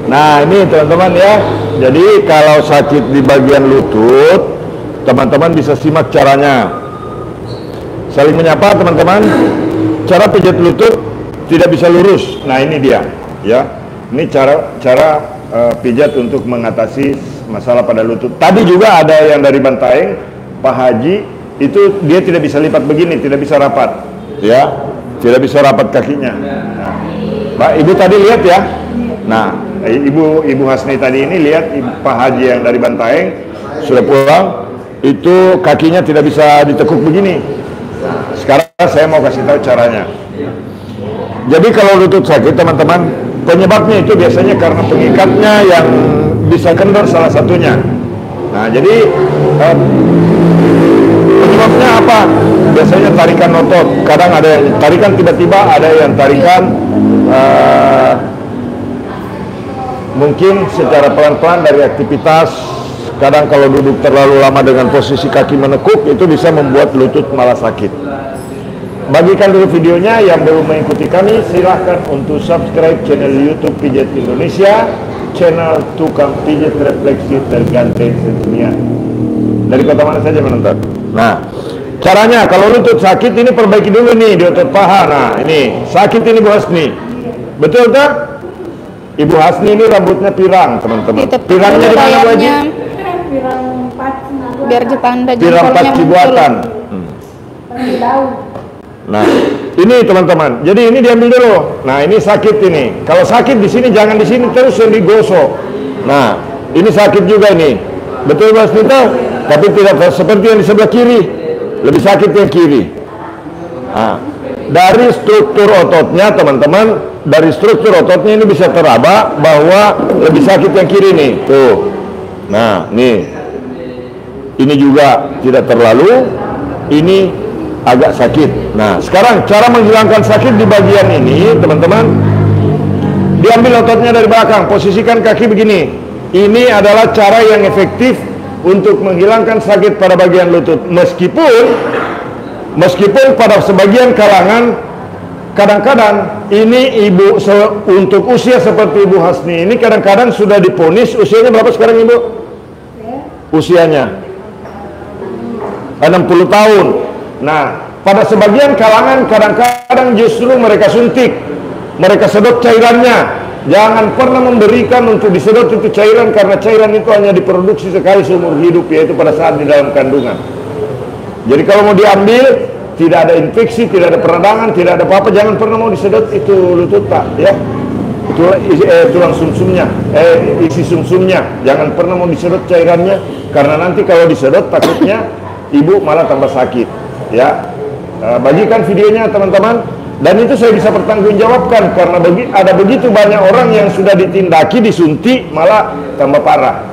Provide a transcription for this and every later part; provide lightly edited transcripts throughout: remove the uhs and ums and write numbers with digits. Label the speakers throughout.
Speaker 1: Nah ini teman-teman ya, jadi kalau sakit di bagian lutut, teman-teman bisa simak caranya. Saling menyapa teman-teman. Cara pijat lutut tidak bisa lurus. Nah ini dia ya, ini cara pijat untuk mengatasi masalah pada lutut. Tadi juga ada yang dari Bantaeng, Pak Haji, itu dia tidak bisa lipat begini, tidak bisa rapat ya, tidak bisa rapat kakinya. Nah, Pak Ibu tadi lihat ya. Nah, Ibu Hasni tadi ini lihat Pak Haji yang dari Bantaeng sudah pulang, itu kakinya tidak bisa ditekuk begini. Sekarang saya mau kasih tahu caranya. Jadi kalau lutut sakit teman-teman, penyebabnya itu biasanya karena pengikatnya yang bisa kendor salah satunya. Nah, jadi penyebabnya apa? Biasanya tarikan otot. Kadang ada yang tarikan tiba-tiba, ada yang tarikan mungkin secara pelan-pelan dari aktivitas. Kadang kalau duduk terlalu lama dengan posisi kaki menekuk, itu bisa membuat lutut malah sakit. Bagikan dulu videonya. Yang belum mengikuti kami, silahkan untuk subscribe channel YouTube Pijat Indonesia, channel tukang pijat refleksi terganteng sedunia. Dari kota mana saja menonton. Nah, caranya kalau lutut sakit ini perbaiki dulu nih di otot paha. Nah, ini sakit ini Bu Hasni. Betul tak? Ibu Hasni ini rambutnya pirang, teman-teman. Pirangnya di mana Bu Haji?
Speaker 2: Pirang biar jetanda
Speaker 1: pirang paci buatan. Nah, ini teman-teman. Jadi ini diambil dulu. Nah, ini sakit ini. Kalau sakit di sini jangan di sini terus yang digosok. Nah, ini sakit juga ini. Betul Mas Nita? Tapi tidak seperti yang di sebelah kiri. Lebih sakit yang kiri. Nah, dari struktur ototnya teman-teman, dari struktur ototnya ini bisa teraba bahwa lebih sakit yang kiri nih. Tuh. Nah, nih. Ini juga tidak terlalu. Ini agak sakit. Nah, sekarang cara menghilangkan sakit di bagian ini, teman-teman, diambil ototnya dari belakang, posisikan kaki begini. Ini adalah cara yang efektif untuk menghilangkan sakit pada bagian lutut. Meskipun pada sebagian kalangan, kadang-kadang ini ibu untuk usia seperti Ibu Hasni ini kadang-kadang sudah diponis. Usianya berapa sekarang Ibu? Usianya 60 tahun. Nah, pada sebagian kalangan kadang-kadang justru mereka suntik, mereka sedot cairannya. Jangan pernah memberikan untuk disedot itu cairan, karena cairan itu hanya diproduksi sekali seumur hidup, yaitu pada saat di dalam kandungan. Jadi kalau mau diambil, tidak ada infeksi, tidak ada peradangan, tidak ada apa-apa, jangan pernah mau disedot itu lutut Pak ya. Tulang sumsumnya, isi sumsumnya, jangan pernah mau disedot cairannya, karena nanti kalau disedot takutnya ibu malah tambah sakit ya. Bagikan videonya teman-teman, dan itu saya bisa pertanggungjawabkan karena ada begitu banyak orang yang sudah ditindaki, disuntik malah tambah parah.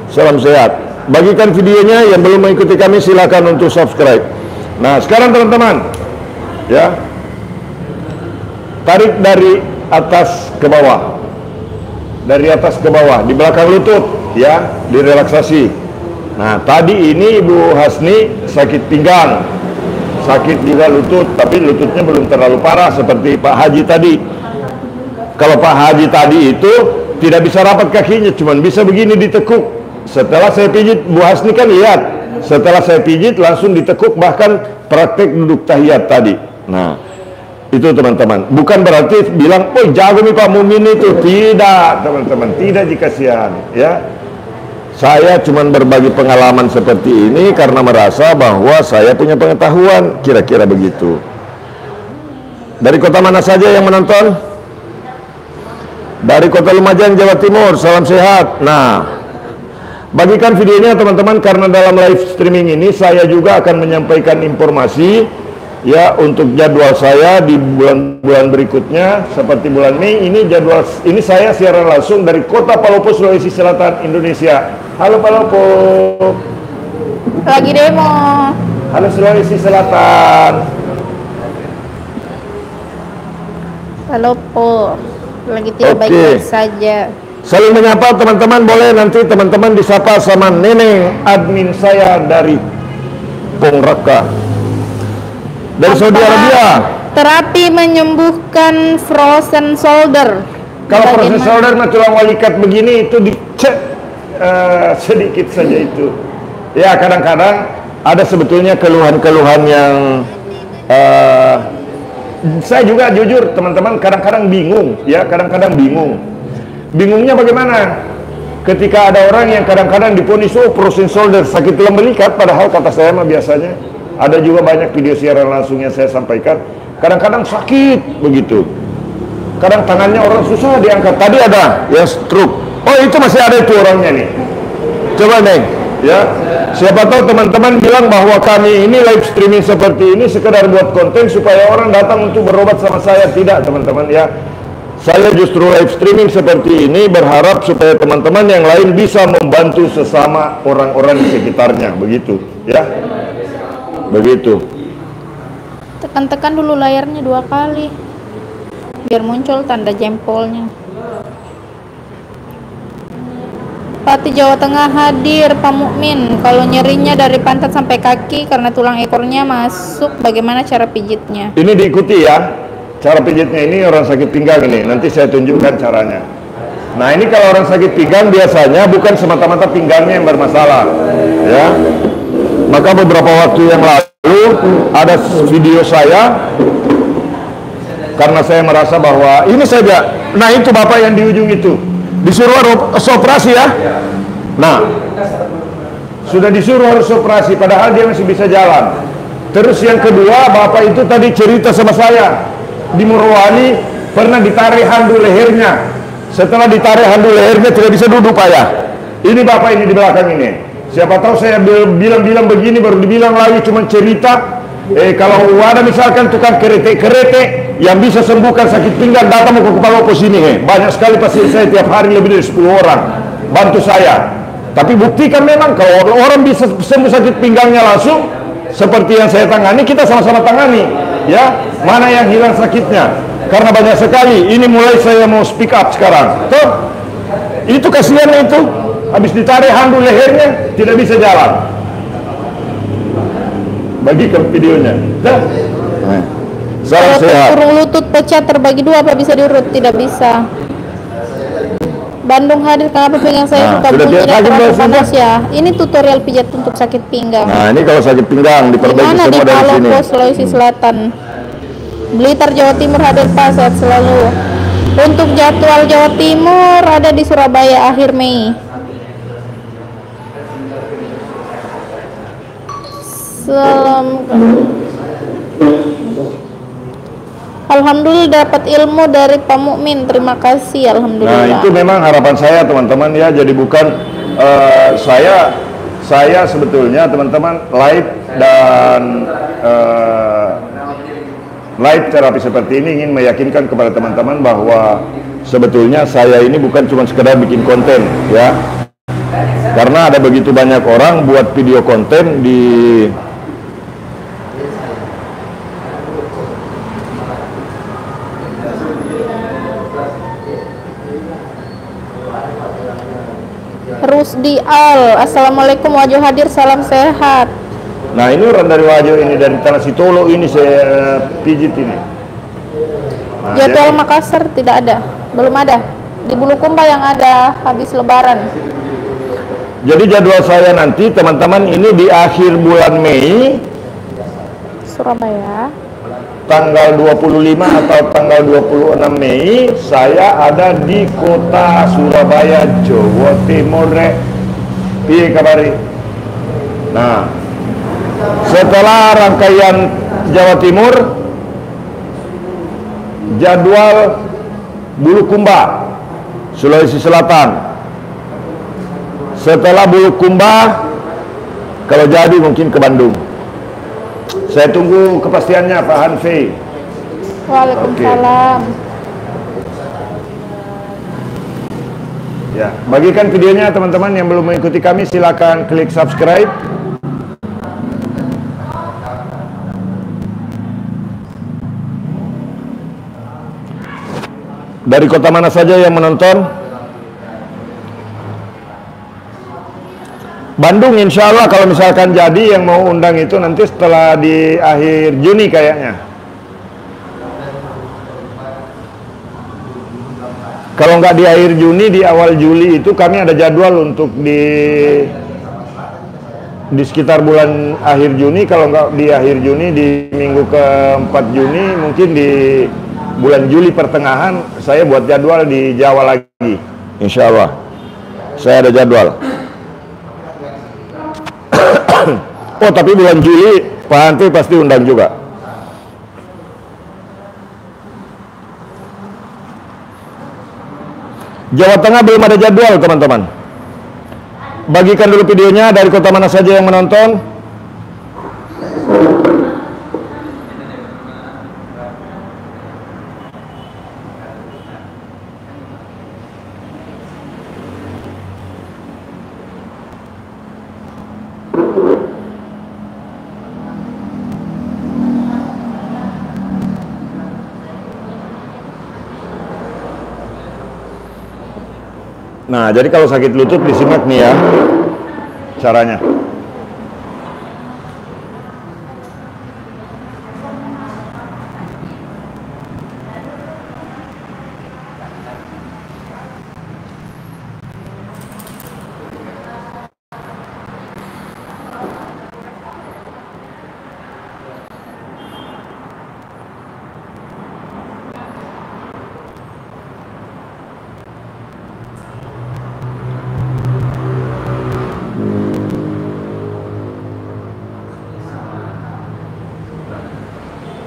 Speaker 1: Salam sehat. Bagikan videonya. Yang belum mengikuti kami silakan untuk subscribe. Nah, sekarang teman-teman ya, tarik dari atas ke bawah, dari atas ke bawah di belakang lutut ya, direlaksasi. Nah, tadi ini Ibu Hasni sakit pinggang, sakit juga lutut, tapi lututnya belum terlalu parah seperti Pak Haji tadi. Kalau Pak Haji tadi itu tidak bisa rapat kakinya, cuman bisa begini ditekuk. Setelah saya pijit, Bu Hasni kan lihat, setelah saya pijit langsung ditekuk, bahkan praktek duduk tahiyat tadi. Nah, itu teman-teman, bukan berarti bilang, oh jago nih Pak Mumin itu. Tidak teman-teman, tidak dikasihan ya. Saya cuma berbagi pengalaman seperti ini karena merasa bahwa saya punya pengetahuan, kira-kira begitu. Dari kota mana saja yang menonton? Dari kota Lumajang, Jawa Timur. Salam sehat. Nah, bagikan videonya teman-teman, karena dalam live streaming ini saya juga akan menyampaikan informasi ya untuk jadwal saya di bulan-bulan berikutnya. Seperti bulan Mei ini jadwal ini saya siaran langsung dari kota Palopo, Sulawesi Selatan, Indonesia. Halo Palopo.
Speaker 2: Lagi demo.
Speaker 1: Halo Sulawesi Selatan.
Speaker 2: Palopo. Lagi tidak baik-baik saja.
Speaker 1: Saling menyapa teman-teman, boleh nanti teman-teman disapa sama Neneng, admin saya dari Pongraka, dari Saudi Arabia.
Speaker 2: Terapi menyembuhkan frozen shoulder.
Speaker 1: Kalau frozen shoulder mah tulang walikat begini itu dicek sedikit saja itu. Ya kadang-kadang ada sebetulnya keluhan-keluhan yang saya juga jujur teman-teman kadang-kadang bingung ya, kadang-kadang bingung. Bingungnya bagaimana? Ketika ada orang yang kadang-kadang diponis frozen shoulder sakit tulang belikat, padahal kata saya mah biasanya ada juga banyak video siaran langsung yang saya sampaikan. Kadang-kadang sakit begitu. Kadang tangannya orang susah diangkat. Tadi ada yang stroke. Oh itu masih ada itu orangnya nih. Coba Neng, ya. Siapa tahu teman-teman bilang bahwa kami ini live streaming seperti ini sekedar buat konten supaya orang datang untuk berobat sama saya. Tidak teman-teman ya. Saya justru live streaming seperti ini berharap supaya teman-teman yang lain bisa membantu sesama orang-orang di sekitarnya. Begitu ya. Begitu.
Speaker 2: Tekan-tekan dulu layarnya 2 kali biar muncul tanda jempolnya. Pati Jawa Tengah hadir, Pak Mukmin. Kalau nyerinya dari pantat sampai kaki karena tulang ekornya masuk, bagaimana cara pijitnya?
Speaker 1: Ini diikuti ya. Cara pijitnya ini orang sakit pinggang ini. Nanti saya tunjukkan caranya. Nah ini kalau orang sakit pinggang biasanya bukan semata-mata pinggangnya yang bermasalah ya. Maka beberapa waktu yang lalu ada video saya, karena saya merasa bahwa ini saja. Nah itu bapak yang di ujung itu disuruh harus operasi ya. Nah sudah disuruh harus operasi padahal dia masih bisa jalan. Terus yang kedua, bapak itu tadi cerita sama saya di Morowali pernah ditarik handuk lehernya. Setelah ditarik handuk lehernya tidak bisa duduk pak ya. Ini bapak ini di belakang ini. Siapa tahu saya bilang-bilang begini baru dibilang lagi cuma cerita. Kalau ada misalkan tukang kerete yang bisa sembuhkan sakit pinggang, datang ke kepala pos ini. Banyak sekali pasien saya tiap hari lebih dari 10 orang bantu saya. Tapi buktikan memang kalau orang bisa sembuh sakit pinggangnya langsung seperti yang saya tangani, kita sama-sama tangani ya. Mana yang hilang sakitnya? Karena banyak sekali. Ini mulai saya mau speak up sekarang. Tuh, itu kasihan itu. Habis ditarik handuk lehernya, tidak bisa jalan. Bagikan videonya.
Speaker 2: Salam sehat. Kurung lutut pecah terbagi 2, apa bisa diurut? Tidak bisa. Bandung hadir, kenapa pinggang saya suka bunyi dan terasa panas ya? Ini tutorial pijat untuk sakit pinggang.
Speaker 1: Nah ini kalau sakit pinggang diperbaiki semua dari sini.
Speaker 2: Di Palopo, Sulawesi Selatan. Blitar, Jawa Timur hadir Pak, sehat selalu. Untuk jadwal Jawa Timur ada di Surabaya akhir Mei. Alhamdulillah dapat ilmu dari Pak Mukmin, terima kasih. Alhamdulillah.
Speaker 1: Nah itu memang harapan saya teman-teman ya. Jadi bukan saya sebetulnya teman-teman live dan live terapi seperti ini ingin meyakinkan kepada teman-teman bahwa sebetulnya saya ini bukan cuma sekedar bikin konten ya. Karena ada begitu banyak orang buat video konten di
Speaker 2: Rusdi Al, assalamualaikum, wajah hadir, salam sehat.
Speaker 1: Nah ini orang dari Wajo ini, dari Tanah Sitolo ini saya pijit ini. Nah,
Speaker 2: jadwal Makassar tidak ada, belum ada. Di Bulukumba yang ada habis lebaran.
Speaker 1: Jadi jadwal saya nanti teman-teman ini di akhir bulan Mei,
Speaker 2: Surabaya,
Speaker 1: tanggal 25 atau tanggal 26 Mei saya ada di kota Surabaya, Jawa Timur. Piye kabari? Nah, setelah rangkaian Jawa Timur, jadwal Bulukumba, Sulawesi Selatan. Setelah Bulukumba, kalau jadi mungkin ke Bandung. Saya tunggu kepastiannya Pak Hanfi.
Speaker 2: Waalaikumsalam.
Speaker 1: Ya, bagikan videonya teman-teman yang belum mengikuti kami, silakan klik subscribe. Dari kota mana saja yang menonton? Bandung insya Allah kalau misalkan jadi, yang mau undang itu nanti setelah di akhir Juni kayaknya. Kalau nggak di akhir Juni, di awal Juli itu kami ada jadwal untuk di sekitar bulan akhir Juni. Kalau nggak di akhir Juni, di minggu ke-4 Juni, mungkin di bulan Juli pertengahan saya buat jadwal di Jawa lagi. Insya Allah saya ada jadwal. Oh, tapi bulan Juli Pak Hantri pasti undang juga. Jawa Tengah belum ada jadwal, teman-teman. Bagikan dulu videonya dari kota mana saja yang menonton. Nah, jadi kalau sakit lutut disimak nih ya caranya.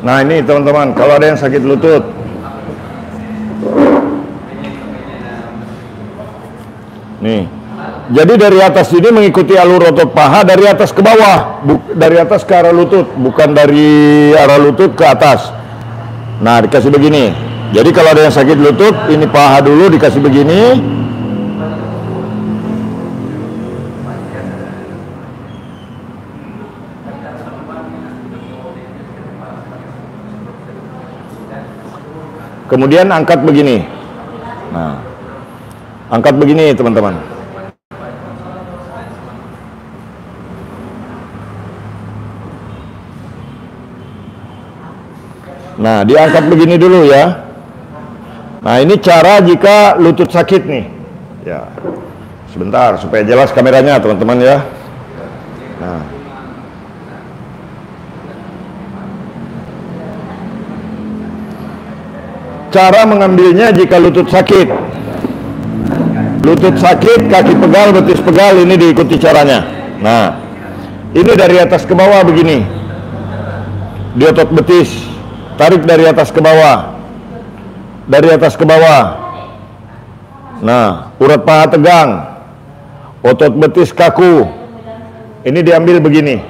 Speaker 1: Nah, ini teman-teman, kalau ada yang sakit lutut, nih, jadi dari atas ini mengikuti alur otot paha dari atas ke bawah, dari atas ke arah lutut, bukan dari arah lutut ke atas. Nah, dikasih begini. Jadi kalau ada yang sakit lutut, ini paha dulu dikasih begini. Kemudian angkat begini. Nah, angkat begini teman-teman. Nah, diangkat begini dulu ya. Nah, ini cara jika lutut sakit nih. Ya, sebentar supaya jelas kameranya teman-teman ya. Nah, cara mengambilnya jika lutut sakit. Lutut sakit, kaki pegal, betis pegal, ini diikuti caranya. Nah, ini dari atas ke bawah begini. Di otot betis, tarik dari atas ke bawah. Dari atas ke bawah. Nah, urat paha tegang. Otot betis kaku. Ini diambil begini.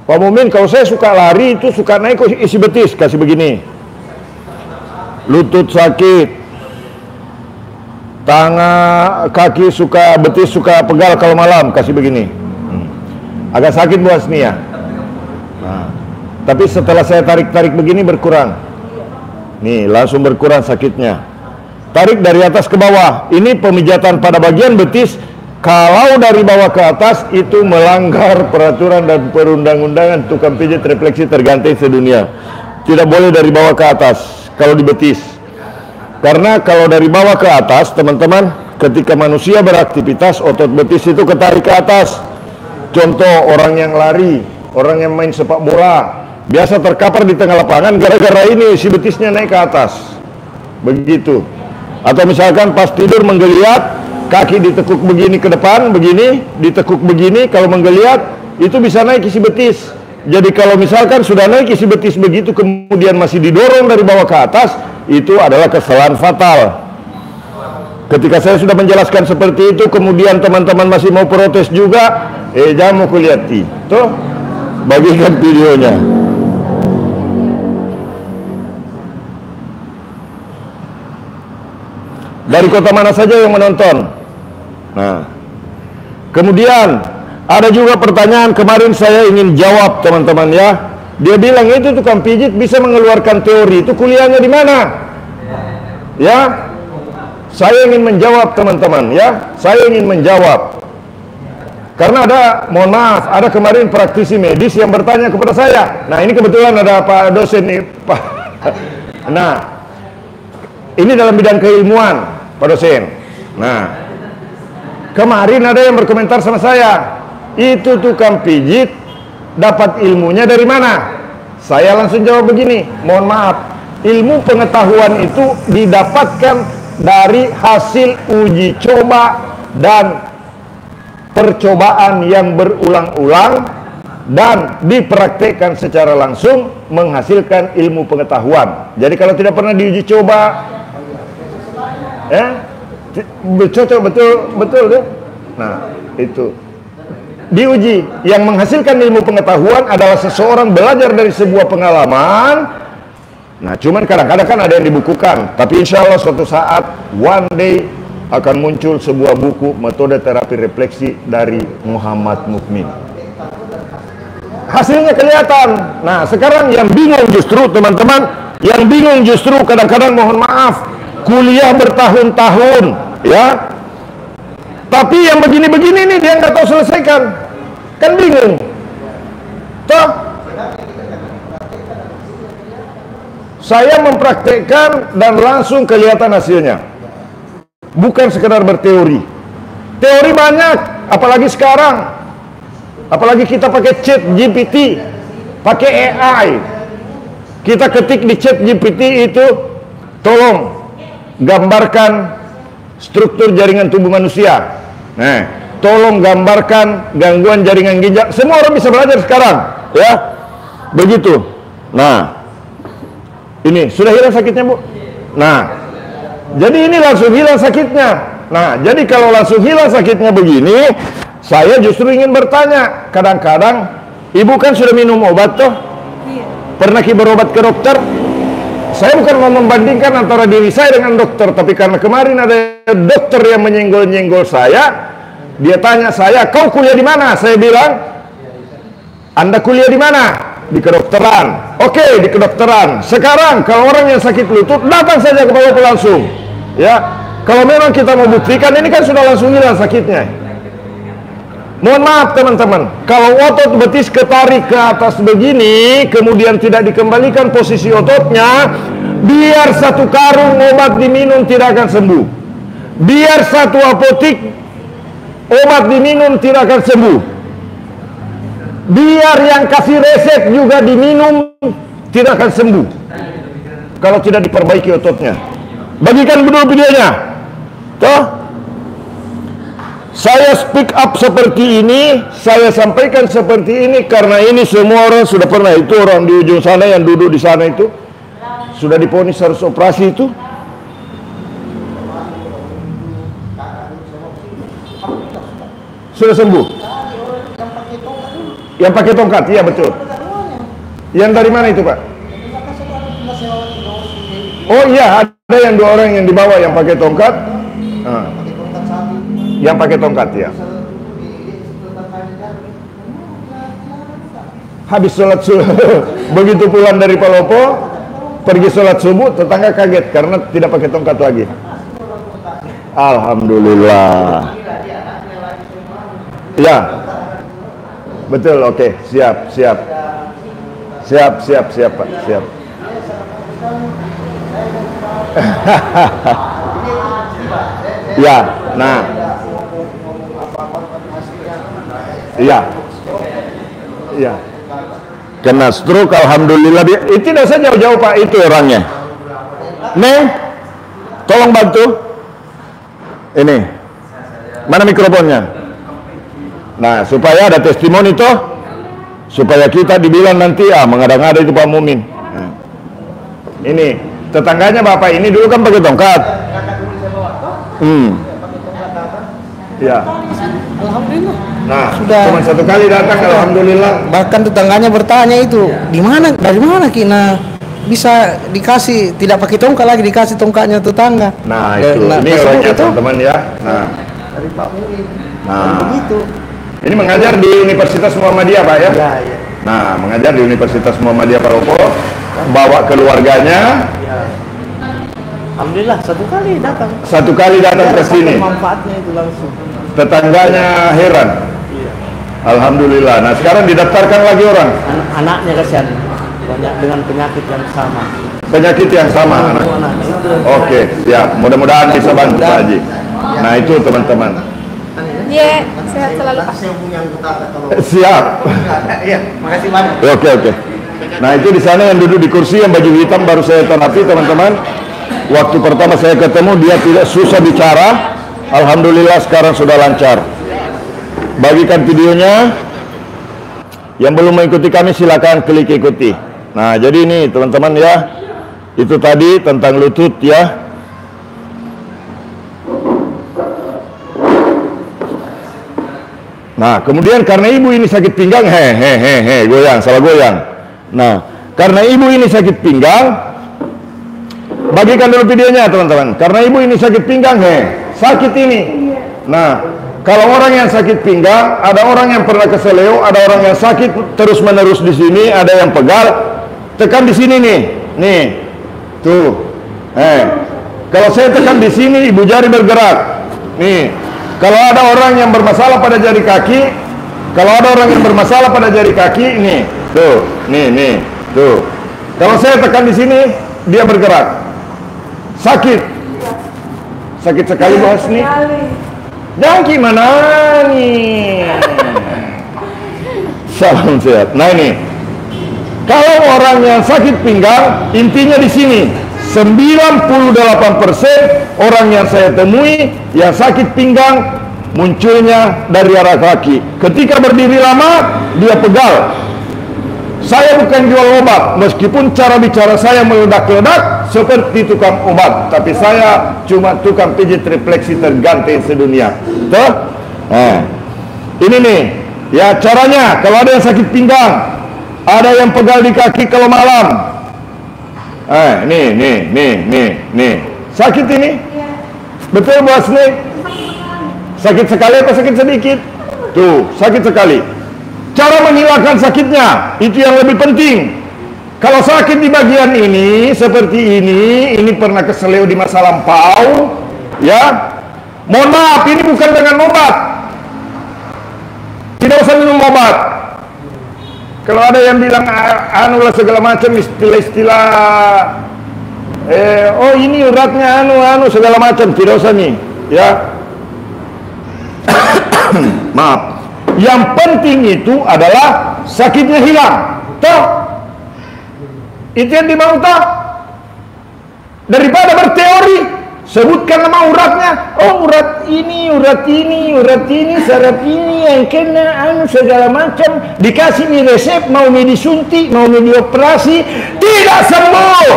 Speaker 1: Pak Mumin, kalau saya suka lari itu suka naik isi betis, kasih begini. Lutut sakit, tangan, kaki suka, betis suka pegal kalau malam, kasih begini. Agak sakit buat sini ya. Nah, tapi setelah saya tarik-tarik begini berkurang. Nih, langsung berkurang sakitnya. Tarik dari atas ke bawah. Ini pemijatan pada bagian betis. Kalau dari bawah ke atas itu melanggar peraturan dan perundang-undangan tukang pijat refleksi terganteng sedunia. Tidak boleh dari bawah ke atas kalau di betis. Karena kalau dari bawah ke atas, teman-teman, ketika manusia beraktivitas, otot betis itu ketarik ke atas. Contoh orang yang lari, orang yang main sepak bola, biasa terkapar di tengah lapangan gara-gara ini si betisnya naik ke atas. Begitu. Atau misalkan pas tidur menggeliat, kaki ditekuk begini ke depan, begini, ditekuk begini, kalau menggeliat itu bisa naik isi betis. Jadi kalau misalkan sudah naik isi betis begitu kemudian masih didorong dari bawah ke atas, itu adalah kesalahan fatal. Ketika saya sudah menjelaskan seperti itu, kemudian teman-teman masih mau protes juga, jangan mau kulihat tuh, bagikan videonya. Dari kota mana saja yang menonton? Nah, kemudian ada juga pertanyaan kemarin saya ingin jawab teman-teman ya. Dia bilang itu tukang pijit bisa mengeluarkan teori, itu kuliahnya di mana? Ya, saya ingin menjawab teman-teman ya. Saya ingin menjawab. Karena ada, mohon maaf, ada kemarin praktisi medis yang bertanya kepada saya. Nah, ini kebetulan ada Pak dosen nih, Pak. Nah, Ini dalam bidang keilmuan, Pak dosen. Nah, kemarin ada yang berkomentar sama saya, itu tukang pijit dapat ilmunya dari mana? Saya langsung jawab begini, mohon maaf, ilmu pengetahuan itu didapatkan dari hasil uji coba dan percobaan yang berulang-ulang dan dipraktekkan secara langsung menghasilkan ilmu pengetahuan. Jadi kalau tidak pernah diuji coba, betul deh. Nah, itu diuji. Yang menghasilkan ilmu pengetahuan adalah seseorang belajar dari sebuah pengalaman. Nah, cuman kadang-kadang kan ada yang dibukukan, tapi insya Allah suatu saat, one day akan muncul sebuah buku metode terapi refleksi dari Muhammad Mukmin. Hasilnya kelihatan. Nah, sekarang yang bingung justru teman-teman, yang bingung justru kadang-kadang, mohon maaf, kuliah bertahun-tahun, ya. Tapi yang begini-begini nih dia nggak tahu selesaikan, kan bingung. Toh, saya mempraktekkan dan langsung kelihatan hasilnya. Bukan sekedar berteori. Teori banyak, apalagi sekarang. Apalagi kita pakai chat GPT, pakai AI. Kita ketik di chat GPT itu, tolong gambarkan struktur jaringan tubuh manusia. Nah, tolong gambarkan gangguan jaringan ginjal. Semua orang bisa belajar sekarang, ya. Begitu. Nah, ini sudah hilang sakitnya, Bu? Nah, jadi ini langsung hilang sakitnya. Nah, jadi kalau langsung hilang sakitnya begini, saya justru ingin bertanya, kadang-kadang ibu kan sudah minum obat toh? Pernah berobat ke dokter? Saya bukan mau membandingkan antara diri saya dengan dokter, tapi karena kemarin ada dokter yang menyenggol-nyenggol saya, dia tanya saya, kau kuliah di mana? Saya bilang, Anda kuliah di mana? Di kedokteran. Oke, di kedokteran. Sekarang kalau orang yang sakit lutut, datang saja ke Pak Lopo langsung. Ya, kalau memang kita mau buktikan, ini kan sudah langsung hilang sakitnya. Mohon maaf teman-teman, kalau otot betis ketarik ke atas begini, kemudian tidak dikembalikan posisi ototnya, biar satu karung obat diminum tidak akan sembuh. Biar satu apotik obat diminum tidak akan sembuh. Biar yang kasih resep juga diminum tidak akan sembuh kalau tidak diperbaiki ototnya. Bagikan dulu videonya. Toh? Saya speak up seperti ini, saya sampaikan seperti ini karena ini semua orang sudah pernah. Itu orang di ujung sana yang duduk di sana itu sudah divonis harus operasi itu. Sudah sembuh. Yang pakai tongkat, iya betul. Yang dari mana itu, Pak? Oh iya, ada yang 2 orang yang dibawa yang pakai tongkat. Yang pakai tongkat ya. Habis sholat subuh, begitu pulang dari Palopo, pergi sholat subuh, tetangga kaget karena tidak pakai tongkat lagi. Alhamdulillah. Ya, betul. Oke, siap Pak, siap. Ya, nah. Iya. Kena stroke, alhamdulillah. Itu tidak usah jauh-jauh Pak, itu orangnya. Neng, tolong bantu. Ini, mana mikrofonnya? Nah, supaya ada testimoni toh, supaya kita dibilang nanti mengada-ngada itu Pak Mumin. Nah. Ini tetangganya Bapak ini dulu kan pakai tongkat. Ya.
Speaker 3: Alhamdulillah.
Speaker 1: Nah,
Speaker 3: sudah
Speaker 1: cuma 1 kali datang, alhamdulillah.
Speaker 3: Bahkan tetangganya bertanya itu, dari mana Kina bisa dikasih tidak pakai tongkat lagi, dikasih tongkatnya tetangga.
Speaker 1: Nah, itu. Ini orangnya teman-teman ya. Nah,
Speaker 3: dari Pak Mumin.
Speaker 1: Nah,
Speaker 3: begitu.
Speaker 1: Ini mengajar di Universitas Muhammadiyah Pak ya?
Speaker 3: Ya.
Speaker 1: Nah, mengajar di Universitas Muhammadiyah Palopo, bawa keluarganya.
Speaker 3: Ya. Alhamdulillah 1 kali datang.
Speaker 1: 1 kali datang ke sini.
Speaker 3: Manfaatnya itu langsung.
Speaker 1: Tetangganya heran.
Speaker 3: Iya.
Speaker 1: Alhamdulillah. Nah, sekarang didaftarkan lagi orang.
Speaker 3: Anaknya kasihan banyak dengan penyakit yang sama.
Speaker 1: Penyakit yang sama anak.
Speaker 3: Anaknya
Speaker 1: Oke, siap. Mudah-mudahan bisa bantu Pak Haji. Nah itu teman-teman.
Speaker 2: Iya, sehat selalu Pak.
Speaker 1: Siap.
Speaker 3: Iya, makasih banyak.
Speaker 1: Oke. Nah itu di sana yang duduk di kursi yang baju hitam baru saya terapi teman-teman. Waktu pertama saya ketemu dia tidak susah bicara. Alhamdulillah sekarang sudah lancar. Bagikan videonya. Yang belum mengikuti kami silakan klik ikuti. Nah jadi ini teman-teman ya. Itu tadi tentang lutut ya. Nah, kemudian karena ibu ini sakit pinggang, goyang, salah goyang. Nah, karena ibu ini sakit pinggang, bagikan dulu videonya teman-teman. Karena ibu ini sakit pinggang, sakit ini. Nah, kalau orang yang sakit pinggang, ada orang yang pernah keseleo, ada orang yang sakit terus-menerus di sini, ada yang pegal, tekan di sini nih, tuh. Kalau saya tekan di sini, ibu jari bergerak, nih. Kalau ada orang yang bermasalah pada jari kaki, nih, tuh, nih, tuh. Kalau saya tekan di sini, dia bergerak. Sakit sekali bos nih. Dan gimana nih? Salam sehat. Nah ini, kalau orang yang sakit pinggang, intinya di sini. 98% orang yang saya temui yang sakit pinggang munculnya dari arah kaki. Ketika berdiri lama dia pegal. Saya bukan jual obat, meskipun cara bicara saya meledak-ledak seperti tukang obat, tapi saya cuma tukang pijit refleksi terganteng sedunia. Tuh? Ini nih ya caranya. Kalau ada yang sakit pinggang, ada yang pegal di kaki kalau malam, nih. Sakit ini? Betul bos nih? Sakit sekali atau sakit sedikit? Tuh, sakit sekali. Cara menghilangkan sakitnya, itu yang lebih penting. Kalau sakit di bagian ini, seperti ini pernah keseleo di masa lampau, ya. Mohon maaf, ini bukan dengan obat. Tidak usah minum obat. Kalau ada yang bilang anu lah segala macam istilah-istilah oh ini uratnya anu segala macam, tidak usah nih ya. Maaf, yang penting itu adalah sakitnya hilang toh, itu yang dimau toh. Daripada berteori sebutkan nama uratnya, oh urat ini, saraf ini yang kena anu segala macam, dikasih nih resep, mau disuntik, mau dioperasi, tidak sembuh.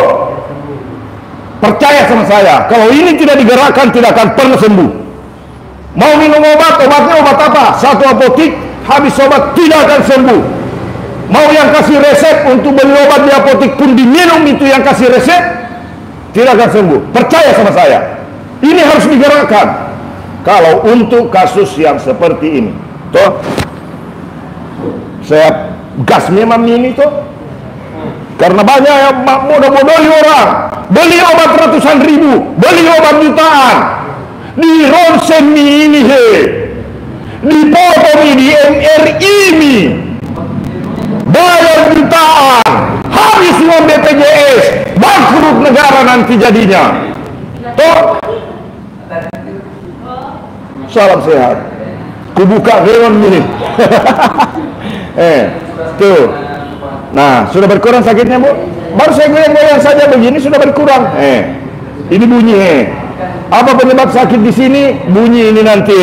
Speaker 1: Percaya sama saya, kalau ini tidak digerakkan tidak akan pernah sembuh. Mau minum obat, obatnya obat apa? Satu apotik, habis obat tidak akan sembuh. Mau yang kasih resep untuk beli obat di apotik pun diminum itu yang kasih resep, tidak akan sembuh. Percaya sama saya, ini harus digerakkan. Kalau untuk kasus yang seperti ini, toh saya gas memang ini toh, karena banyak yang bodoh-bodohi orang, beli obat ratusan ribu, beli obat jutaan, di ronsen ini di potomi, di MRI ini, bayar jutaan, habis uang BPJS, bangkrut negara nanti jadinya. Toh, salam sehat. Kubuka hewan ini. Tuh. Nah, sudah berkurang sakitnya, Bu? Baru saya goyang-goyang saja begini sudah berkurang. Ini bunyi. Apa penyebab sakit di sini? Bunyi ini nanti.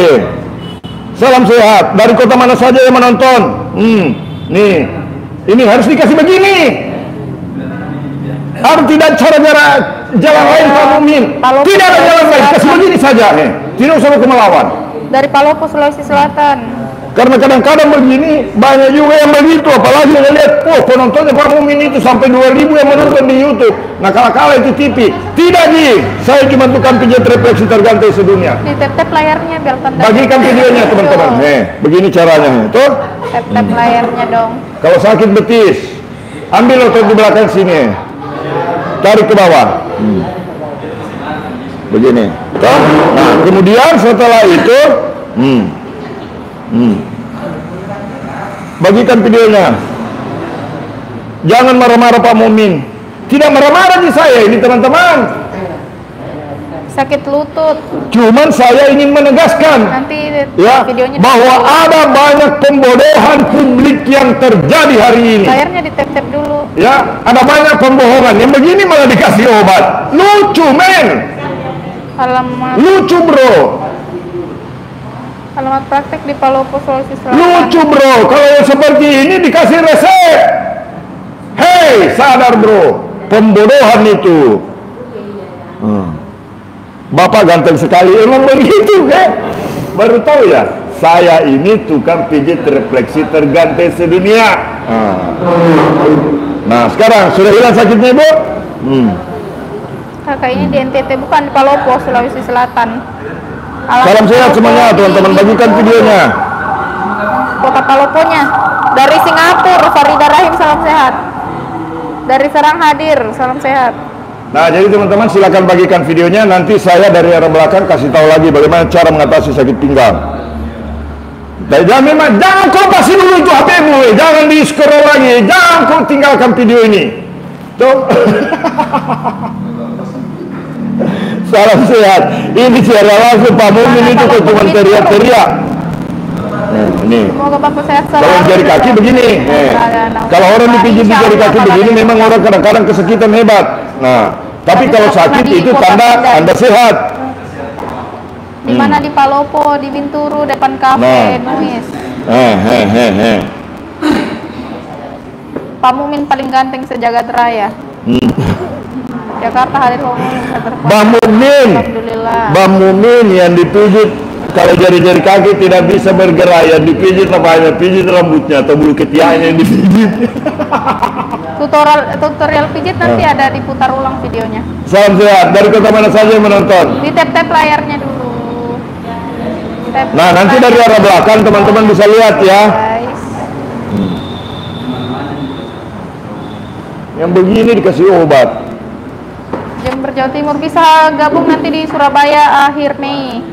Speaker 1: Salam sehat. Dari kota mana saja yang menonton? Nih. Ini harus dikasih begini. Harus tidak cara-cara jalan lain Pak Mumin. Tidak ada jalan lain, kasih begini saja. Tidak usah ke melawan.
Speaker 2: Dari Palopo, Sulawesi Selatan.
Speaker 1: Karena kadang-kadang begini banyak juga yang begitu, apalagi yang lihat, penontonnya Pak Mumin itu sampai 2.000 yang menonton di YouTube. Nah kala-kala itu TV. Tidak nih, saya cuma tukang pijat refleksi terganteng sedunia.
Speaker 2: Ditep-tep layarnya biar tanda.
Speaker 1: Bagikan videonya teman-teman. Begini caranya. Tuh.
Speaker 2: Tep-tep layarnya dong.
Speaker 1: Kalau sakit betis, ambil otot di belakang sini. Tarik ke bawah. Begini. Tuh. Nah, kemudian setelah itu bagikan videonya. Jangan marah-marah Pak Mumin. Tidak marah-marah di saya ini teman-teman.
Speaker 2: sakit lutut.
Speaker 1: Cuman saya ingin menegaskan
Speaker 2: Nanti
Speaker 1: ya
Speaker 2: videonya
Speaker 1: bahwa ada banyak pembodohan publik yang terjadi hari ini.
Speaker 2: layarnya ditep-tep dulu.
Speaker 1: Ya, ada banyak pembohongan. Yang begini malah dikasih obat. Lucu, men. Lucu, bro.
Speaker 2: Alamat praktek di Palopo, Sulawesi Selatan.
Speaker 1: Lucu, bro. Kalau yang seperti ini dikasih resep. Hei, sadar, bro. Pembodohan itu. Bapak ganteng sekali. Emang begitu, kan? Baru tahu ya. Saya ini tukang pijit refleksi terganteng sedunia. Nah, sekarang sudah hilang sakitnya, Ibu?
Speaker 2: Kakak ini di NTT, bukan di Palopo, Sulawesi Selatan.
Speaker 1: Salam sehat semuanya, teman-teman. Bagikan videonya.
Speaker 2: Kota Paloponya. Dari Singapura, Farida Rahim, salam sehat. Dari Serang hadir, salam sehat.
Speaker 1: Nah, jadi teman-teman silakan bagikan videonya. Nanti saya dari arah belakang kasih tahu lagi bagaimana cara mengatasi sakit pinggang. Jangan kau kasih dulu itu HP-mu, jangan di scroll lagi, jangan kau tinggalkan video ini. Tuh. Salam sehat. Ini siaran langsung Pak Mumin itu kok cuma teriak-teriak. Ini.
Speaker 2: Semoga Bapak sehat selalu.
Speaker 1: Kalau jari kaki begini. Kalau orang dipijit di jari kaki begini memang orang kadang-kadang kesakitan hebat. Nah, tapi kalau sakit itu tanda Anda sehat.
Speaker 2: Di mana di Palopo, di Binturu, depan kafe Nuis. Pak Mumin paling ganteng sejagat raya. Jakarta hadir
Speaker 1: Bang Mumin.
Speaker 2: Alhamdulillah.
Speaker 1: Bang Mumin yang dipijit kalau jari-jari kaki tidak bisa bergerak, yang dipijit apanya? Pijit rambutnya atau bulu ketiaknya yang dipijit.
Speaker 2: Tutorial pijit nanti ada diputar ulang videonya.
Speaker 1: Salam sehat. Dari kota mana saja yang menonton?
Speaker 2: Di tap-tap layarnya dulu.
Speaker 1: Nah, nanti dari arah belakang teman-teman bisa lihat ya.
Speaker 2: Guys.
Speaker 1: Yang begini dikasih obat.
Speaker 2: Jember Jawa Timur bisa gabung nanti di Surabaya akhir Mei.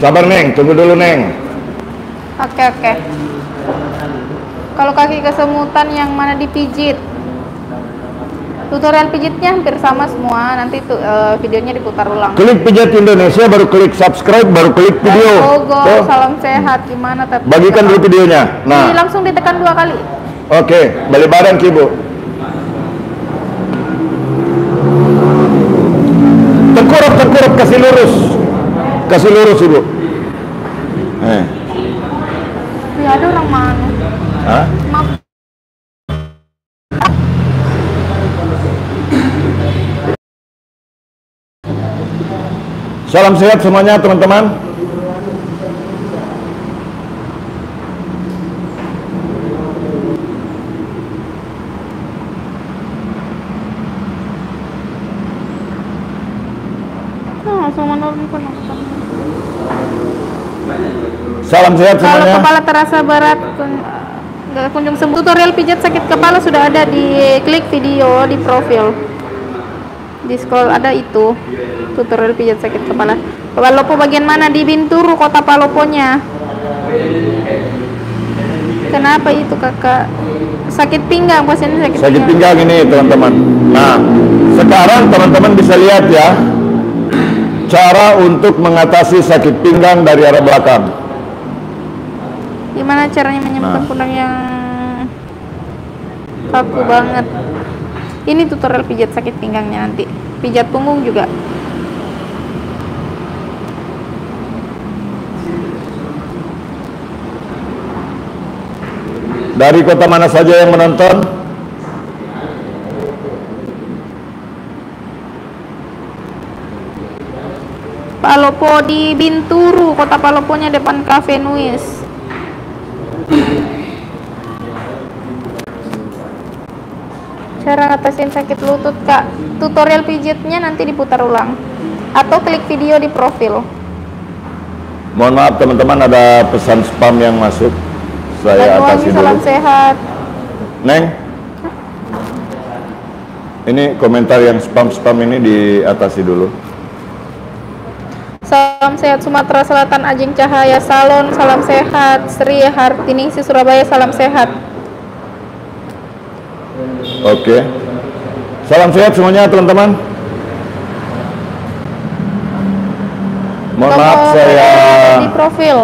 Speaker 1: Sabar Neng, tunggu dulu Neng.
Speaker 2: Oke. Kalau kaki kesemutan yang mana dipijit? Tutorial pijitnya hampir sama semua. Nanti videonya diputar ulang.
Speaker 1: Klik Pijat Indonesia, baru klik subscribe, baru klik video.
Speaker 2: Logo, salam sehat. Gimana?
Speaker 1: Bagikan dulu videonya. Nah,
Speaker 2: ini langsung ditekan 2 kali.
Speaker 1: Oke, balik badan Ibu. Tengkurap, kasih lurus Ibu.
Speaker 2: Ya, ada orang mana?
Speaker 1: Hah?
Speaker 2: Maaf.
Speaker 1: Salam sehat semuanya teman-teman. Salam sehat
Speaker 2: Kalau
Speaker 1: semuanya.
Speaker 2: kepala terasa berat, nggak kunjung sembuh. Tutorial pijat sakit kepala sudah ada di klik video di profil. Di scroll ada itu tutorial pijat sakit kepala. Palopo bagian mana? Di Binturu, kota Paloponya. Kenapa itu kakak? Sakit pinggang, pasiennya
Speaker 1: Sakit pinggang ini teman-teman. Nah, sekarang teman-teman bisa lihat ya cara untuk mengatasi sakit pinggang dari arah belakang.
Speaker 2: Gimana caranya menyembuhkan pundak yang kaku banget? Ini tutorial pijat sakit pinggangnya nanti. Pijat punggung juga.
Speaker 1: Dari kota mana saja yang menonton?
Speaker 2: Palopo di Binturu, kota Paloponya depan kafe Nuis. Cara ngatasin sakit lutut kak, tutorial pijitnya nanti diputar ulang atau klik video di profil.
Speaker 1: Mohon maaf teman-teman, ada pesan spam yang masuk. Saya atasi dulu.
Speaker 2: Salam sehat.
Speaker 1: Neng, ini komentar yang spam ini diatasi dulu.
Speaker 2: Salam sehat Sumatera Selatan, Ajeng Cahaya Salon, salam sehat. Sri Hartiningsi Surabaya, salam sehat.
Speaker 1: Oke. Salam sehat semuanya teman-teman. Mohon maaf saya
Speaker 2: di profil.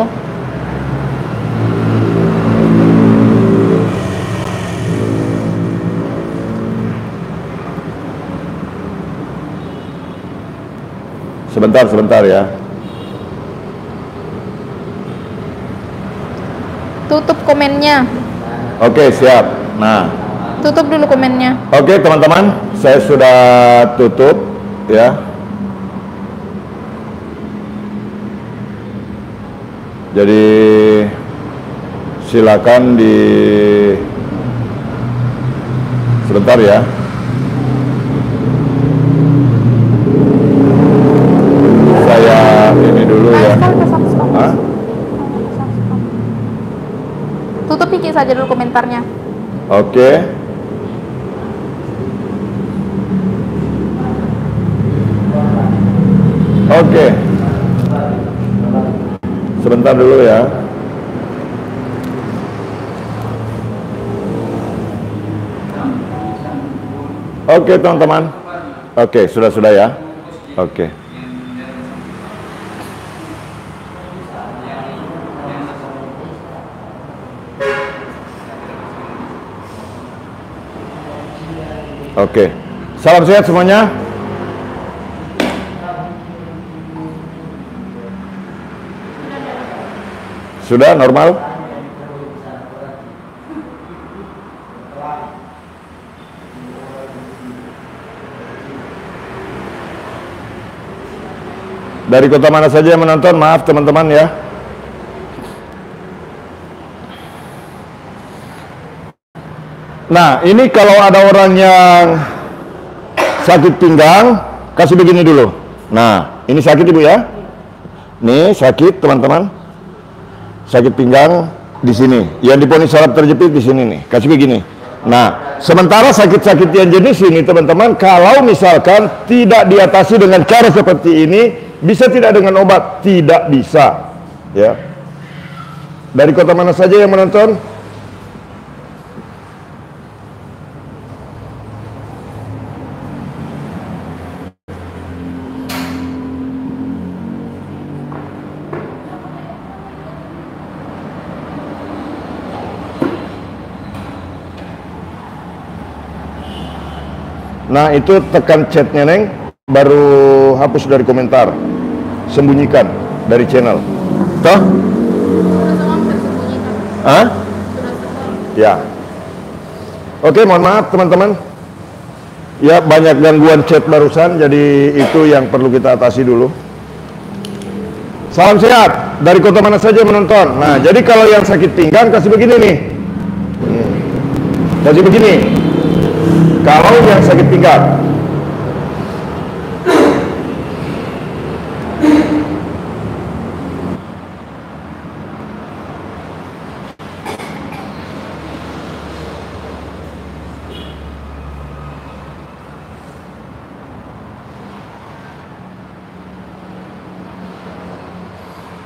Speaker 1: sebentar ya.
Speaker 2: Tutup komennya.
Speaker 1: Oke, siap. Nah,
Speaker 2: Tutup dulu komennya.
Speaker 1: oke teman-teman, saya sudah tutup ya. Jadi silakan sebentar ya. Saya ini dulu ya. Hah?
Speaker 2: Tutup Iki saja dulu komentarnya.
Speaker 1: Oke. Oke. Sebentar dulu ya. Oke teman-teman. Oke, sudah ya. Oke. Oke. Salam sehat semuanya. Sudah normal? Dari kota mana saja yang menonton? Maaf teman-teman ya. Nah, ini kalau ada orang yang sakit pinggang, kasih begini dulu. Nah, ini sakit ibu ya. Nih sakit teman-teman. Sakit pinggang di sini. Yang diponis saraf terjepit di sini nih. Kasih begini. Nah, sementara sakit-sakit yang jenis ini teman-teman, kalau misalkan tidak diatasi dengan cara seperti ini, bisa tidak dengan obat? Tidak bisa. Ya. Dari kota mana saja yang menonton? Nah itu tekan chatnya Neng, baru hapus dari komentar, sembunyikan dari channel. Toh? Hah? Ya. Oke, mohon maaf teman-teman. Ya banyak gangguan chat barusan, jadi itu yang perlu kita atasi dulu. Salam sehat. Dari kota mana saja menonton. Nah jadi kalau yang sakit pinggang kasih begini nih. Kasih begini. Kalau yang sakit pinggang,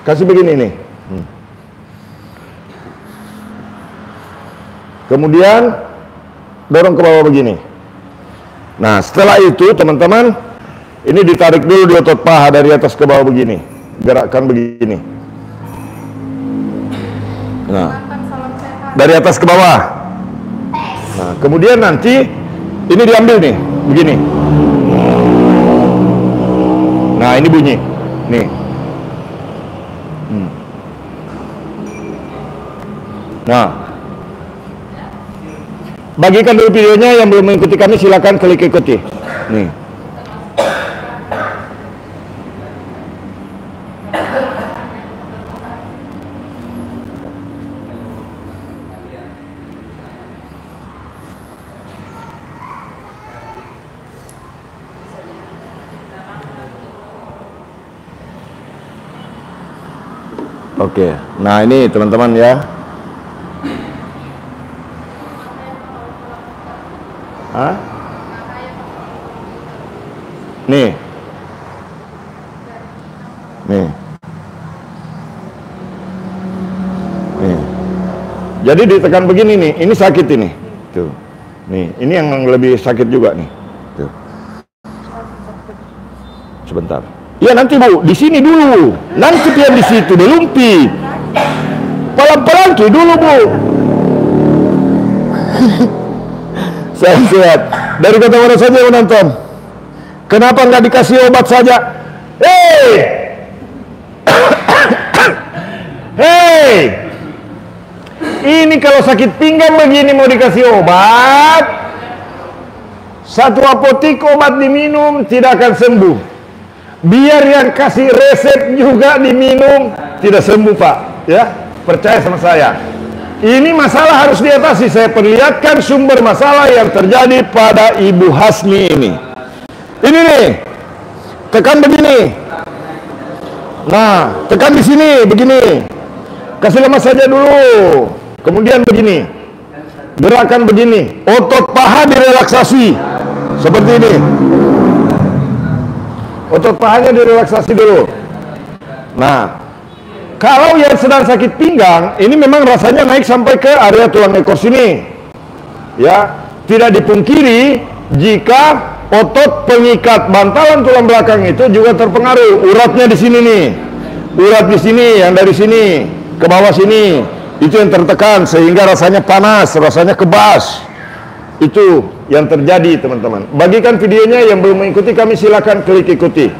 Speaker 1: kasih begini nih. Kemudian dorong ke bawah begini. Nah setelah itu teman-teman, ini ditarik dulu di otot paha dari atas ke bawah begini, gerakkan begini. Nah dari atas ke bawah. Nah kemudian nanti ini diambil nih begini. Nah ini bunyi nih. Nah bagikan dulu videonya, yang belum mengikuti kami silakan klik ikuti. Nih. Oke. Nah, ini teman-teman ya. Hah? Nih. Nih. Nih. Jadi ditekan begini nih, ini sakit ini. Tuh. Nih, ini yang lebih sakit juga nih. Tuh. Sebentar. Ya nanti Bu, di sini dulu. Nanti pian di situ, di lumpi. Pelan-pelan ki dulu Bu. Sehat-sehat. Dari kota mana saja yang menonton? Kenapa nggak dikasih obat saja? Hei! Hei! Ini kalau sakit pinggang begini mau dikasih obat, satu apotik obat diminum tidak akan sembuh. Biar yang kasih resep juga diminum tidak sembuh Pak. Ya, percaya sama saya. Ini masalah harus diatasi. Saya perlihatkan sumber masalah yang terjadi pada Ibu Hasni ini. Ini nih, tekan begini. Nah, tekan di sini begini. Kasih lemas saja dulu. Kemudian begini. Gerakan begini. Otot paha direlaksasi. Seperti ini. Otot pahanya direlaksasi dulu. Nah, kalau yang sedang sakit pinggang, ini memang rasanya naik sampai ke area tulang ekor sini. Ya, tidak dipungkiri jika otot pengikat bantalan tulang belakang itu juga terpengaruh. Uratnya di sini nih. Urat di sini, yang dari sini ke bawah sini, itu yang tertekan sehingga rasanya panas, rasanya kebas. Itu yang terjadi teman-teman. Bagikan videonya, yang belum mengikuti kami silakan klik ikuti.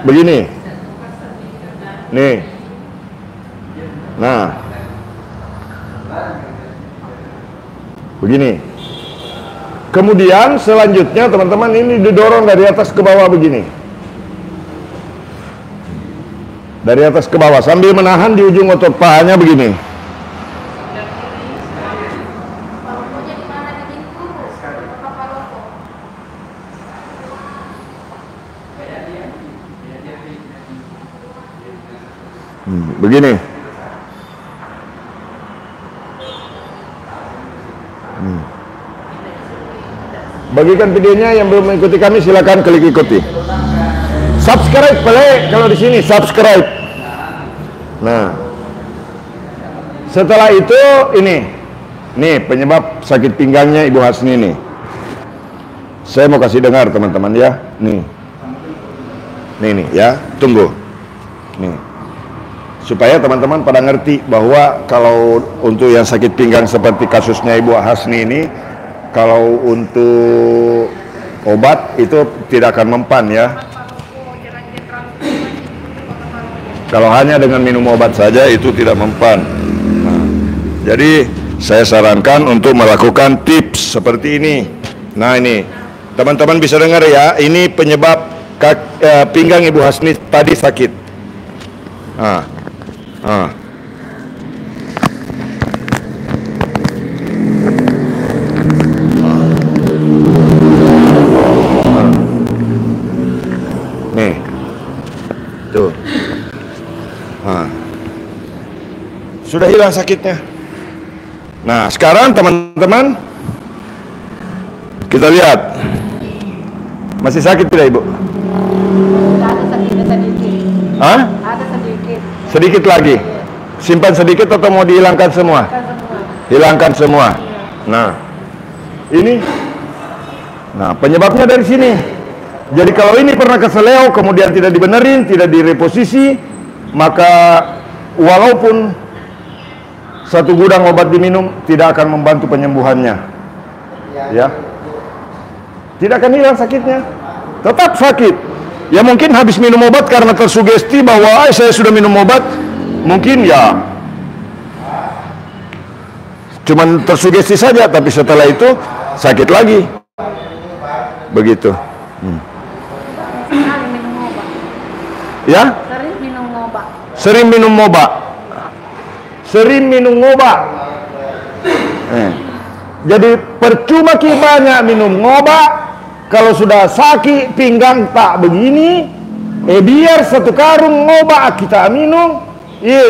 Speaker 1: Begini. Nih. Nah. Begini. Kemudian selanjutnya teman-teman ini didorong dari atas ke bawah begini. Dari atas ke bawah sambil menahan di ujung otot pahanya begini. Begini. Bagikan videonya, yang belum mengikuti kami silakan klik ikuti. Subscribe boleh kalau di sini subscribe. Nah, setelah itu ini, nih penyebab sakit pinggangnya Ibu Hasni nih. Saya mau kasih dengar teman-teman ya. Nih ya, tunggu. Nih, supaya teman-teman pada ngerti bahwa kalau untuk yang sakit pinggang seperti kasusnya Ibu Hasni ini, kalau untuk obat itu tidak akan mempan ya. Kalau hanya dengan minum obat saja itu tidak mempan. Nah, jadi saya sarankan untuk melakukan tips seperti ini. Nah ini, teman-teman bisa dengar ya. Ini penyebab pinggang Ibu Hasni tadi sakit. Nih, tuh. Sudah hilang sakitnya. Nah, sekarang teman-teman kita lihat. Masih sakit tidak Ibu?
Speaker 2: Ada sedikit.
Speaker 1: Hah?
Speaker 2: Ada sedikit.
Speaker 1: Sedikit lagi. Simpan sedikit atau mau dihilangkan semua? Hilangkan semua. Nah, ini. Nah, penyebabnya dari sini. Jadi kalau ini pernah keseleo, kemudian tidak dibenerin, tidak direposisi, maka walaupun satu gudang obat diminum tidak akan membantu penyembuhannya. Ya. Tidak akan hilang sakitnya. Tetap sakit. Ya mungkin habis minum obat karena tersugesti bahwa saya sudah minum obat, mungkin ya cuman tersugesti saja, tapi setelah itu sakit lagi. Begitu. Ya?
Speaker 2: Sering minum obat.
Speaker 1: Sering minum obat. Sering minum obat. Jadi percuma ki banyak minum obat. Kalau sudah sakit pinggang tak begini, biar satu karung obat kita minum,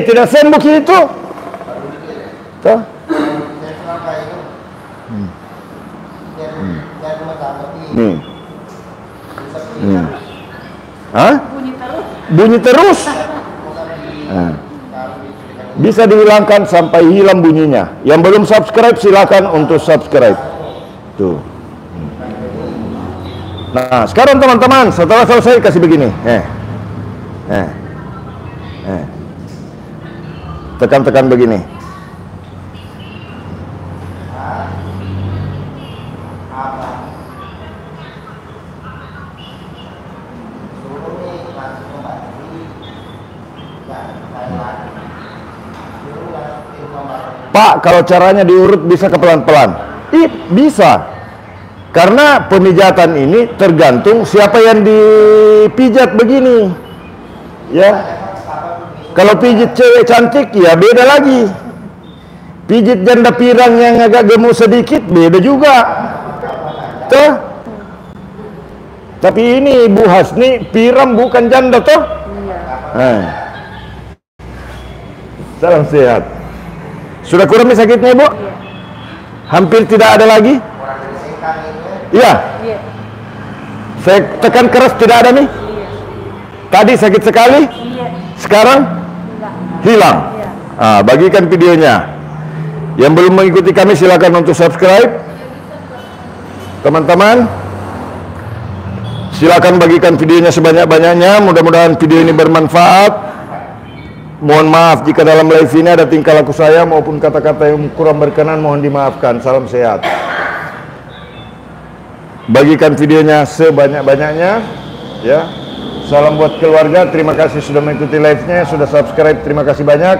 Speaker 1: tidak sembuh itu. Tuh. Hah? Bunyi terus. Bisa dihilangkan sampai hilang bunyinya. Yang belum subscribe silakan untuk subscribe. Tuh. Nah, sekarang teman-teman, setelah selesai kasih begini. Tekan-tekan begini. Pak, kalau caranya diurut bisa ke pelan-pelan? Bisa. Karena pemijatan ini tergantung siapa yang dipijat begini. Ya. Kalau pijit cewek cantik ya beda lagi. Pijit janda pirang yang agak gemuk sedikit beda juga. Tuh. Tapi ini Bu Hasni pirang bukan janda toh? Salam sehat. Sudah kurang sakitnya Ibu? Hampir tidak ada lagi? Iya. Saya tekan keras tidak ada nih? Tadi sakit sekali? Sekarang? Hilang. Bagikan videonya. Yang belum mengikuti kami silakan untuk subscribe. Teman-teman, silakan bagikan videonya sebanyak-banyaknya. Mudah-mudahan video ini bermanfaat. Mohon maaf jika dalam live ini ada tingkah laku saya maupun kata-kata yang kurang berkenan, mohon dimaafkan. Salam sehat. Bagikan videonya sebanyak-banyaknya ya. Salam buat keluarga. Terima kasih sudah mengikuti live-nya, sudah subscribe. Terima kasih banyak.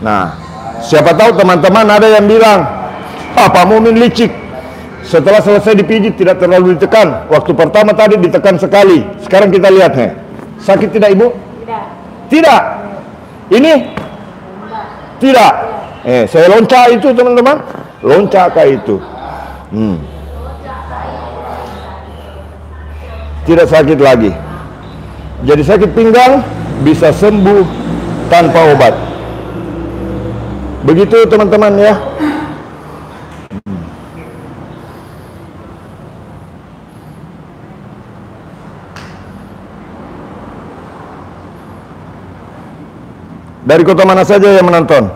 Speaker 1: Nah, siapa tahu teman-teman ada yang bilang, Pak Mumin licik. Setelah selesai dipijit tidak terlalu ditekan. Waktu pertama tadi ditekan sekali. Sekarang kita lihat nih. Sakit tidak Ibu? Tidak. Ini? Tidak. Saya loncat itu teman-teman. Loncat kayak itu. Tidak sakit lagi. Jadi sakit pinggang bisa sembuh tanpa obat. Begitu teman-teman ya. Dari kota mana saja yang menonton?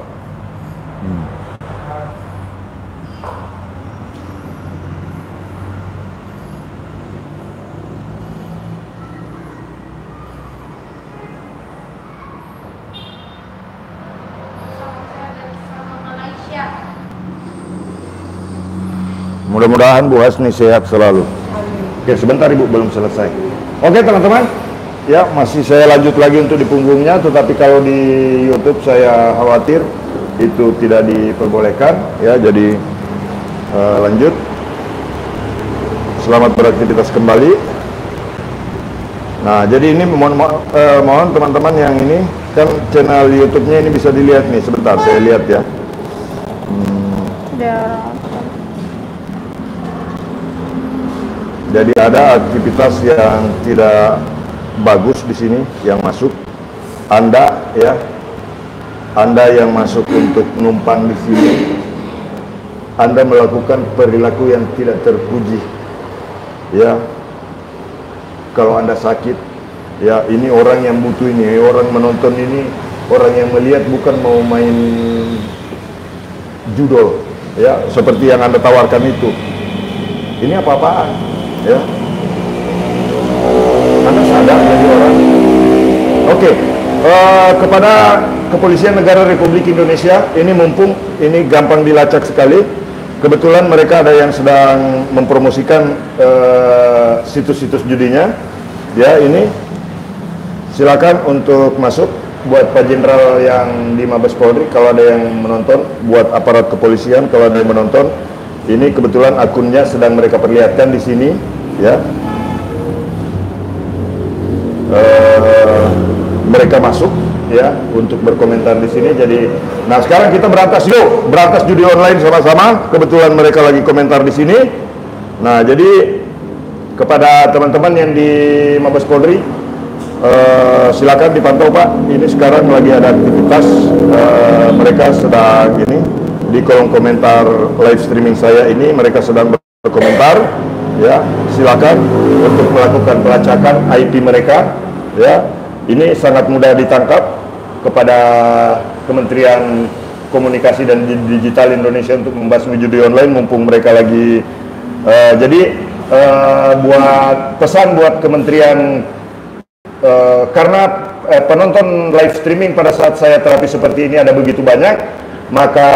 Speaker 1: Mudah-mudahan Bu Hasni sehat selalu. Oke, sebentar Ibu, belum selesai. Oke teman-teman. Ya, masih saya lanjut lagi untuk di punggungnya, tetapi kalau di YouTube saya khawatir itu tidak diperbolehkan ya, jadi lanjut. Selamat beraktivitas kembali. Nah, jadi ini mohon teman-teman yang ini kan channel YouTube-nya ini bisa dilihat nih, sebentar saya lihat ya. Jadi ada aktivitas yang tidak bagus di sini yang masuk. Anda yang masuk untuk numpang di sini, Anda melakukan perilaku yang tidak terpuji. Ya, kalau Anda sakit, ya ini orang yang butuh ini, orang menonton ini, orang yang melihat bukan mau main judul, ya seperti yang Anda tawarkan itu. Ini apa-apaan, ya? Anda sadar jadi orang. Oke, kepada Kepolisian Negara Republik Indonesia, ini mumpung ini gampang dilacak sekali. Kebetulan mereka ada yang sedang mempromosikan situs-situs judinya. Ya, ini silakan untuk masuk buat Pak Jenderal yang di Mabes Polri kalau ada yang menonton, buat aparat kepolisian kalau ada yang menonton. Ini kebetulan akunnya sedang mereka perlihatkan di sini, ya. Mereka masuk ya untuk berkomentar di sini. Jadi, nah sekarang kita berantas judi online sama-sama. Kebetulan mereka lagi komentar di sini. Nah, jadi kepada teman-teman yang di Mabes Polri, silakan dipantau Pak. Ini sekarang lagi ada aktivitas, mereka sedang ini di kolom komentar live streaming saya ini mereka sedang berkomentar. Ya, silakan untuk melakukan pelacakan IP mereka. Ya, ini sangat mudah ditangkap kepada Kementerian Komunikasi dan Digital Indonesia untuk membasmi judi online mumpung mereka lagi. Jadi buat pesan buat kementerian, karena penonton live streaming pada saat saya terapi seperti ini ada begitu banyak, maka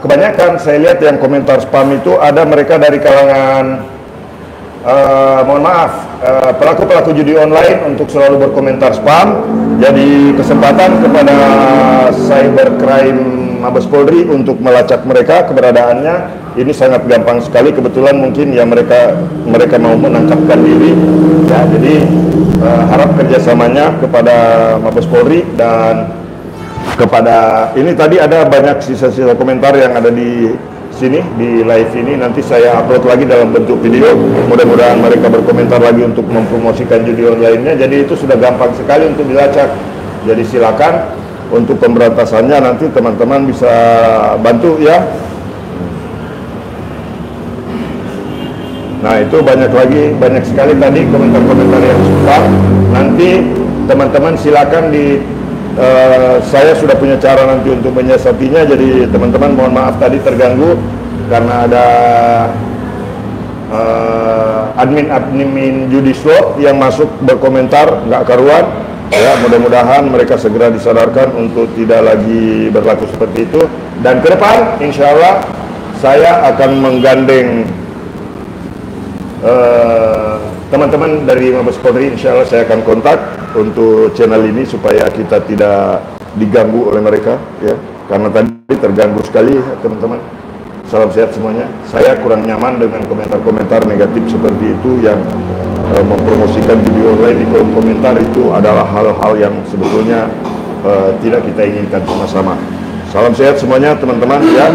Speaker 1: kebanyakan saya lihat yang komentar spam itu ada mereka dari kalangan mohon maaf, pelaku-pelaku judi online untuk selalu berkomentar spam. Jadi kesempatan kepada cybercrime Mabes Polri untuk melacak mereka keberadaannya ini sangat gampang sekali. Kebetulan mungkin ya mereka mau menangkapkan diri ya, jadi harap kerjasamanya kepada Mabes Polri. Dan kepada ini tadi ada banyak sisa-sisa komentar yang ada di sini di live ini, nanti saya upload lagi dalam bentuk video. Mudah-mudahan mereka berkomentar lagi untuk mempromosikan judi online-nya. Jadi itu sudah gampang sekali untuk dilacak. Jadi silakan untuk pemberantasannya nanti teman-teman bisa bantu ya. Nah itu banyak sekali tadi komentar-komentar yang spam. Nanti teman-teman silakan saya sudah punya cara nanti untuk menyiasatinya. Jadi teman-teman mohon maaf tadi terganggu karena ada admin judi slot yang masuk berkomentar nggak karuan ya. Mudah-mudahan mereka segera disadarkan untuk tidak lagi berlaku seperti itu. Dan ke depan insya Allah saya akan menggandeng teman-teman dari Mabes Polri. Insya Allah saya akan kontak untuk channel ini supaya kita tidak diganggu oleh mereka ya, karena tadi terganggu sekali teman-teman. Salam sehat semuanya. Saya kurang nyaman dengan komentar-komentar negatif seperti itu yang mempromosikan video online di kolom komentar. Itu adalah hal-hal yang sebetulnya tidak kita inginkan sama-sama. Salam sehat semuanya teman-teman ya.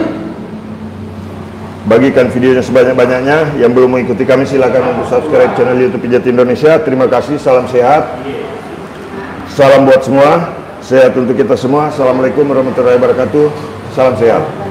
Speaker 1: Bagikan videonya sebanyak-banyaknya. Yang belum mengikuti kami silakan untuk subscribe channel YouTube Pijat Indonesia. Terima kasih, salam sehat. Salam buat semua, sehat untuk kita semua. Assalamualaikum warahmatullahi wabarakatuh. Salam sehat.